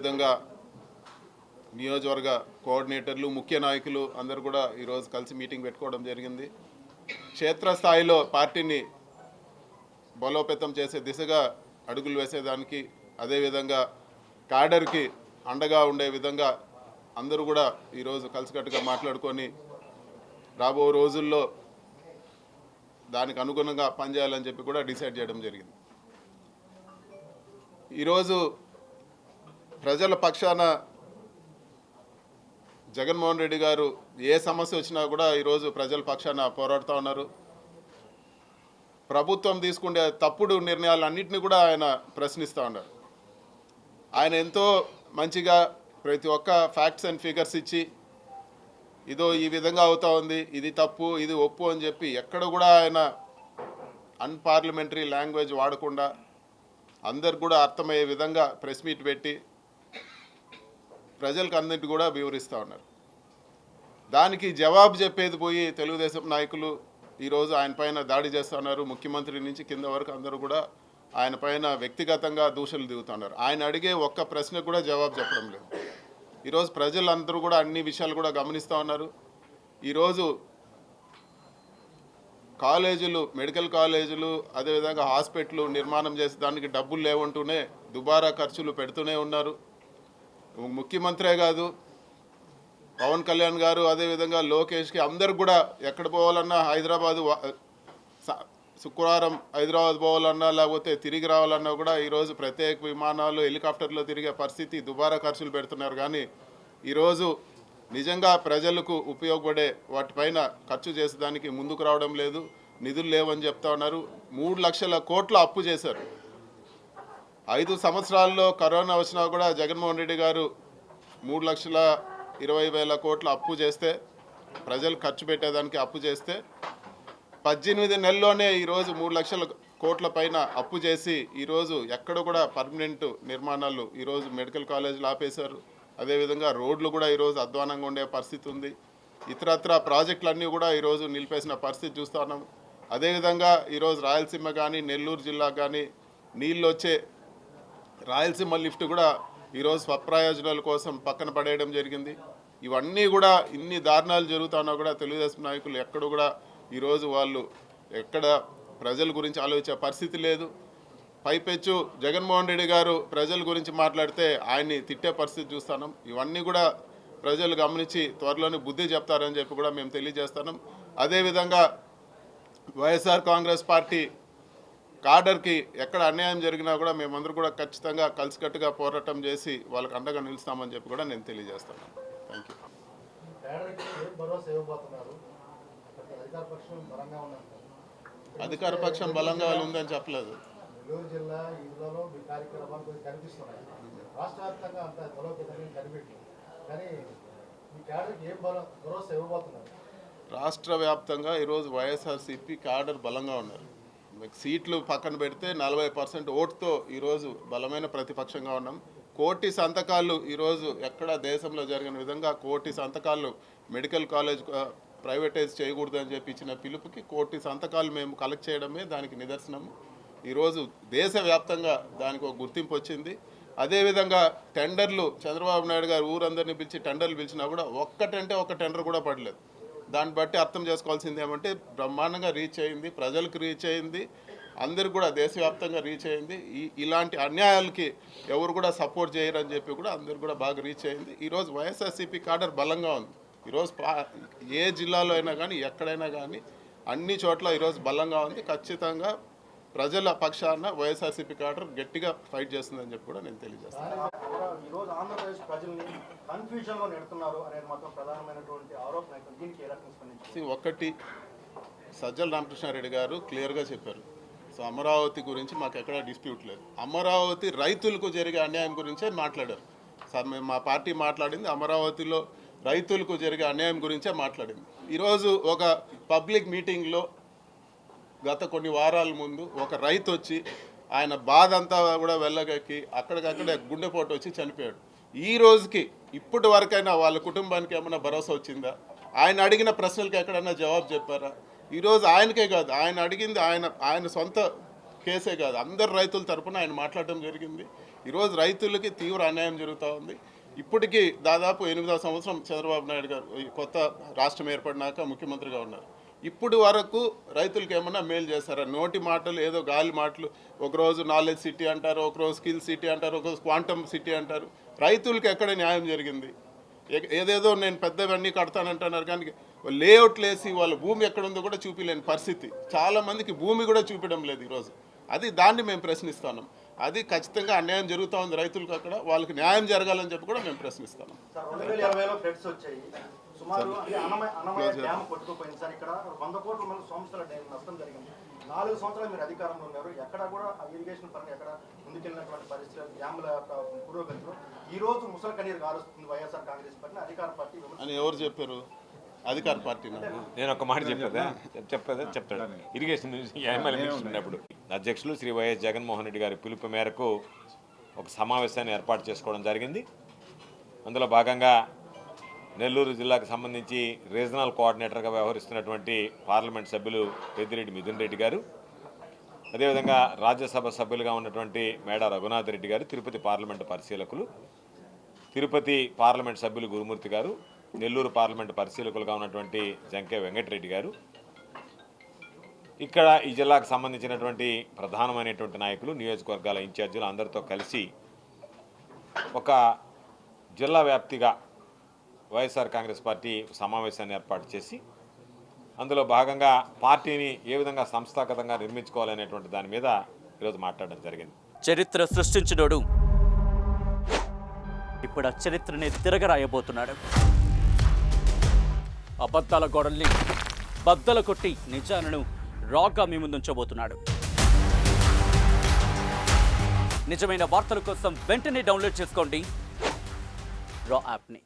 అదేవిధంగా నియోజకవర్గ కోఆర్డినేటర్లు ముఖ్య నాయకులు అందరూ కూడా ఈరోజు కలిసి మీటింగ్ పెట్టుకోవడం జరిగింది. క్షేత్రస్థాయిలో పార్టీని బలోపేతం చేసే దిశగా అడుగులు వేసేదానికి, అదేవిధంగా క్యాడర్కి అండగా ఉండే విధంగా అందరూ కూడా ఈరోజు కలిసికట్టుగా మాట్లాడుకొని రాబో రోజుల్లో దానికి అనుగుణంగా పనిచేయాలని చెప్పి కూడా డిసైడ్ చేయడం జరిగింది. ఈరోజు ప్రజల పక్షాన జగన్మోహన్ రెడ్డి గారు ఏ సమస్య వచ్చినా కూడా ఈరోజు ప్రజల పక్షాన పోరాడుతూ ఉన్నారు. ప్రభుత్వం తీసుకునే తప్పుడు నిర్ణయాలన్నింటినీ కూడా ఆయన ప్రశ్నిస్తూ ఉన్నారు. ఆయన ఎంతో మంచిగా ప్రతి ఒక్క ఫ్యాక్ట్స్ అండ్ ఫిగర్స్ ఇచ్చి ఇదో ఈ విధంగా అవుతా ఉంది, ఇది తప్పు, ఇది ఒప్పు అని చెప్పి ఎక్కడ కూడా ఆయన అన్పార్లమెంటరీ లాంగ్వేజ్ వాడకుండా అందరు కూడా అర్థమయ్యే విధంగా ప్రెస్ మీట్ పెట్టి ప్రజలకు అందరికీ కూడా వివరిస్తూ ఉన్నారు. దానికి జవాబు చెప్పేది పోయి తెలుగుదేశం నాయకులు ఈరోజు ఆయన పైన దాడి చేస్తూ ఉన్నారు. ముఖ్యమంత్రి నుంచి కింద వరకు అందరూ కూడా ఆయన పైన వ్యక్తిగతంగా దూషణలు దిగుతున్నారు. ఆయన అడిగే ఒక్క ప్రశ్నకు కూడా జవాబు చెప్పడం లేదు. ఈరోజు ప్రజలందరూ కూడా అన్ని విషయాలు కూడా గమనిస్తూ ఉన్నారు. ఈరోజు కాలేజీలు, మెడికల్ కాలేజీలు, అదేవిధంగా హాస్పిటల్ నిర్మాణం చేసే దానికి డబ్బులు లేవంటూనే దుబారా ఖర్చులు పెడుతూనే ఉన్నారు. ముఖ్యమంత్రే కాదు, పవన్ కళ్యాణ్ గారు, అదేవిధంగా లోకేష్కి అందరు కూడా ఎక్కడ పోవాలన్నా హైదరాబాదు, శుక్రవారం హైదరాబాద్ పోవాలన్నా లేకపోతే తిరిగి రావాలన్నా కూడా ఈరోజు ప్రత్యేక విమానాలు, హెలికాప్టర్లో తిరిగే పరిస్థితి, దుబారా ఖర్చులు పెడుతున్నారు. కానీ ఈరోజు నిజంగా ప్రజలకు ఉపయోగపడే వాటిపైన ఖర్చు చేసేదానికి ముందుకు రావడం లేదు. నిధులు లేవని చెప్తా ఉన్నారు. 3 లక్షల కోట్ల అప్పు చేశారు. 5 సంవత్సరాల్లో కరోనా వచ్చినా కూడా జగన్మోహన్ రెడ్డి గారు 3,20,000 కోట్ల అప్పు చేస్తే, ప్రజలు ఖర్చు పెట్టేదానికి అప్పు చేస్తే 18 నెలల్లోనే ఈరోజు 3 లక్షల కోట్ల పైన అప్పు చేసి ఈరోజు ఎక్కడ కూడా పర్మనెంట్ నిర్మాణాలు ఈరోజు మెడికల్ కాలేజీలు ఆపేశారు. అదేవిధంగా రోడ్లు కూడా ఈరోజు అధ్వానంగా ఉండే పరిస్థితి ఉంది. ఇతరత్ర ప్రాజెక్టులన్నీ కూడా ఈరోజు నిలిపేసిన పరిస్థితి చూస్తూ ఉన్నాం. అదేవిధంగా ఈరోజు రాయలసీమ కానీ నెల్లూరు జిల్లా కానీ నీళ్ళు వచ్చే రాయలసీమ లిఫ్ట్ కూడా ఈరోజు స్వప్రయోజనాల కోసం పక్కన పడేయడం జరిగింది. ఇవన్నీ కూడా ఇన్ని దారుణాలు జరుగుతున్నా కూడా తెలుగుదేశం నాయకులు ఎక్కడ కూడా ఈరోజు వాళ్ళు ఎక్కడ ప్రజల గురించి ఆలోచించే పరిస్థితి లేదు. పైపెచ్చు జగన్మోహన్ రెడ్డి గారు ప్రజల గురించి మాట్లాడితే ఆయన్ని తిట్టే పరిస్థితి చూస్తున్నాం. ఇవన్నీ కూడా ప్రజలు గమనించి త్వరలోనే బుద్ధి చెప్తారని చెప్పి కూడా మేము తెలియజేస్తున్నాం. అదేవిధంగా వైఎస్ఆర్ కాంగ్రెస్ పార్టీ కాడర్కి ఎక్కడ అన్యాయం జరిగినా కూడా మేమందరూ కూడా ఖచ్చితంగా కలిసికట్టుగా పోరాటం చేసి వాళ్ళకి అండగా నిలుస్తామని చెప్పి కూడా నేను తెలియజేస్తున్నాను. Thank you. అధికార పక్షం బలంగా ఉందని చెప్పలేదు. నెల్లూరు జిల్లా ఈదులలో మీ కార్యక్రమాలు కనిపిస్తున్నాయి. రాష్ట్ర వ్యాప్తంగా అంత బలోపేతంగా కనిపెట్టింది. కానీ మీ క్యాడర్కి ఏం భరోసా ఇవ్వబోతున్నారు? రాష్ట్ర వ్యాప్తంగా ఈరోజు వైఎస్ఆర్సీపీ క్యాడర్ బలంగా ఉన్నారు. సీట్లు పక్కన పెడితే 40% ఓటుతో ఈరోజు బలమైన ప్రతిపక్షంగా ఉన్నాం. 1 కోటి సంతకాలు ఈరోజు ఎక్కడ దేశంలో జరిగిన విధంగా 1 కోటి సంతకాలు మెడికల్ కాలేజ్ ప్రైవేటైజ్ చేయకూడదు అని చెప్పి ఇచ్చిన పిలుపుకి 1 కోటి సంతకాలు మేము కలెక్ట్ చేయడమే దానికి నిదర్శనము. ఈరోజు దేశవ్యాప్తంగా దానికి ఒక గుర్తింపు వచ్చింది. అదేవిధంగా టెండర్లు చంద్రబాబు నాయుడు గారు ఊరందరినీ పిలిచి టెండర్లు పిలిచినా కూడా ఒక్కటంటే ఒక టెండర్ కూడా పడలేదు. దాన్ని బట్టి అర్థం చేసుకోవాల్సింది ఏమంటే బ్రహ్మాండంగా రీచ్ అయింది, ప్రజలకు రీచ్ అయింది, అందరు కూడా దేశవ్యాప్తంగా రీచ్ అయింది. ఇలాంటి అన్యాయాలకి ఎవరు కూడా సపోర్ట్ చేయరని చెప్పి కూడా అందరు కూడా బాగా రీచ్ అయింది. ఈరోజు వైఎస్ఆర్సీపీ కాడర్ బలంగా ఉంది. ఈరోజు ఏ జిల్లాలో అయినా కానీ ఎక్కడైనా కానీ అన్ని చోట్ల ఈరోజు బలంగా ఉంది. ఖచ్చితంగా ప్రజల పక్షాన వైఎస్ఆర్సీపీ కాడర్ గట్టిగా ఫైట్ చేస్తుందని చెప్పి కూడా నేను తెలియజేస్తాను. ఈరోజు ఆంధ్రప్రదేశ్ ప్రజల్ని కన్ఫ్యూజన్లో నెడుతున్నారు అనేది మాత్రం ప్రధానమైనటువంటి ఆరోపణ. దీనికి ఏ రకంగా స్పందించారు? ఒకటి, సజ్జల రామకృష్ణారెడ్డి గారు క్లియర్గా చెప్పారు. సో అమరావతి గురించి మాకు ఎక్కడా డిస్ప్యూట్ లేదు. అమరావతి రైతులకు జరిగే అన్యాయం గురించే మాట్లాడారు. సార్ మేము మా పార్టీ మాట్లాడింది అమరావతిలో రైతులకు జరిగే అన్యాయం గురించే మాట్లాడింది. ఈరోజు ఒక పబ్లిక్ మీటింగ్లో గత కొన్ని వారాల ముందు ఒక రైతు వచ్చి ఆయన బాధ అంతా కూడా వెళ్ళగక్కి అక్కడికక్కడే గుండెపోటు వచ్చి చనిపోయాడు. ఈ రోజుకి ఇప్పటి వరకైనా వాళ్ళ కుటుంబానికి ఏమైనా భరోసా వచ్చిందా? ఆయన అడిగిన ప్రశ్నలకు ఎక్కడైనా జవాబు చెప్పారా? ఈరోజు ఆయనకే కాదు, ఆయన అడిగింది ఆయన సొంత కేసే కాదు, అందరు రైతుల తరఫున ఆయన మాట్లాడడం జరిగింది. ఈరోజు రైతులకి తీవ్ర అన్యాయం జరుగుతూ ఉంది. ఇప్పటికీ దాదాపు 8వ సంవత్సరం చంద్రబాబు నాయుడు గారు ఈ కొత్త రాష్ట్రం ఏర్పడినాక ముఖ్యమంత్రిగా ఉన్నారు. ఇప్పుడు వరకు రైతులకు ఏమన్నా మేలు చేస్తారా? నోటి మాటలు, ఏదో గాలి మాటలు. ఒకరోజు నాలెడ్జ్ సిటీ అంటారు, ఒకరోజు స్కిల్ సిటీ అంటారు, ఒకరోజు క్వాంటమ్ సిటీ అంటారు. రైతులకు ఎక్కడ న్యాయం జరిగింది? ఏదేదో నేను పెద్దవన్నీ కడతానంటున్నారు, కానీ లేఅవుట్లు వేసి వాళ్ళ భూమి ఎక్కడుందో కూడా చూపించలేని పరిస్థితి. చాలామందికి భూమి కూడా చూపించడం లేదు ఈరోజు. దాన్ని మేము ప్రశ్నిస్తున్నాం. అది ఖచ్చితంగా అన్యాయం జరుగుతూ ఉంది రైతులకు. అక్కడ వాళ్ళకి న్యాయం జరగాలని చెప్పి కూడా మేము ప్రశ్నిస్తున్నాం. 2020లో ఫ్లడ్స్ వచ్చాయి. సుమారు అన్నమయ్య డ్యామ్ కొట్టుకుపోయింది సార్. ఇక్కడ 100 కోట్ల మంది సంవత్సరాల నష్టం జరిగింది. 4 సంవత్సరాలు మీరు అధికారంలో ఉన్నారు. ఎక్కడ కూడా ఇరిగేషన్ పరంగా ఎక్కడ ముందుకెళ్ళినటువంటి పరిస్థితులు, డ్యాముల పురోగతిలో ఈ రోజు ముసలి కన్నీరు గారుస్తుంది వైఎస్ఆర్ కాంగ్రెస్ పార్టీ, అధికార పార్టీ అని ఎవరు చెప్పారు? అధికార పార్టీ. నేను ఒక మాట చెప్తాడు. ఇరిగేషన్ ఉన్నప్పుడు అధ్యక్షులు శ్రీ వైఎస్ జగన్మోహన్ రెడ్డి గారి పిలుపు మేరకు ఒక సమావేశాన్ని ఏర్పాటు చేసుకోవడం జరిగింది. అందులో భాగంగా నెల్లూరు జిల్లాకు సంబంధించి రీజనల్ కోఆర్డినేటర్గా వ్యవహరిస్తున్నటువంటి పార్లమెంట్ సభ్యులు పెద్దిరెడ్డి మిథున్ రెడ్డి గారు, అదేవిధంగా రాజ్యసభ సభ్యులుగా ఉన్నటువంటి మేడా రఘునాథ్ రెడ్డి గారు, తిరుపతి పార్లమెంటు పరిశీలకులు, తిరుపతి పార్లమెంట్ సభ్యులు గురుమూర్తి గారు, నెల్లూరు పార్లమెంటు పరిశీలకులుగా ఉన్నటువంటి జంకే వెంకటరెడ్డి గారు, ఇక్కడ ఈ జిల్లాకు సంబంధించినటువంటి ప్రధానమైనటువంటి నాయకులు, నియోజకవర్గాల ఇన్ఛార్జీలు అందరితో కలిసి ఒక జిల్లా వ్యాప్తిగా వైఎస్ఆర్ కాంగ్రెస్ పార్టీ సమావేశాన్ని ఏర్పాటు చేసి అందులో భాగంగా పార్టీని ఏ విధంగా సంస్థాగతంగా నిర్మించుకోవాలనేటువంటి దాని మీద ఈరోజు మాట్లాడడం జరిగింది. చరిత్ర సృష్టించినోడు ఇప్పుడు ఆ చరిత్రని తిరగరాయబోతున్నాడు. అబద్ధాల గోడల్ని బద్దలు కొట్టి నిజాలను రాగా మీ ముందుంచబోతున్నాడు. నిజమైన వార్తల కోసం వెంటనే డౌన్లోడ్ చేసుకోండి రా యాప్ని.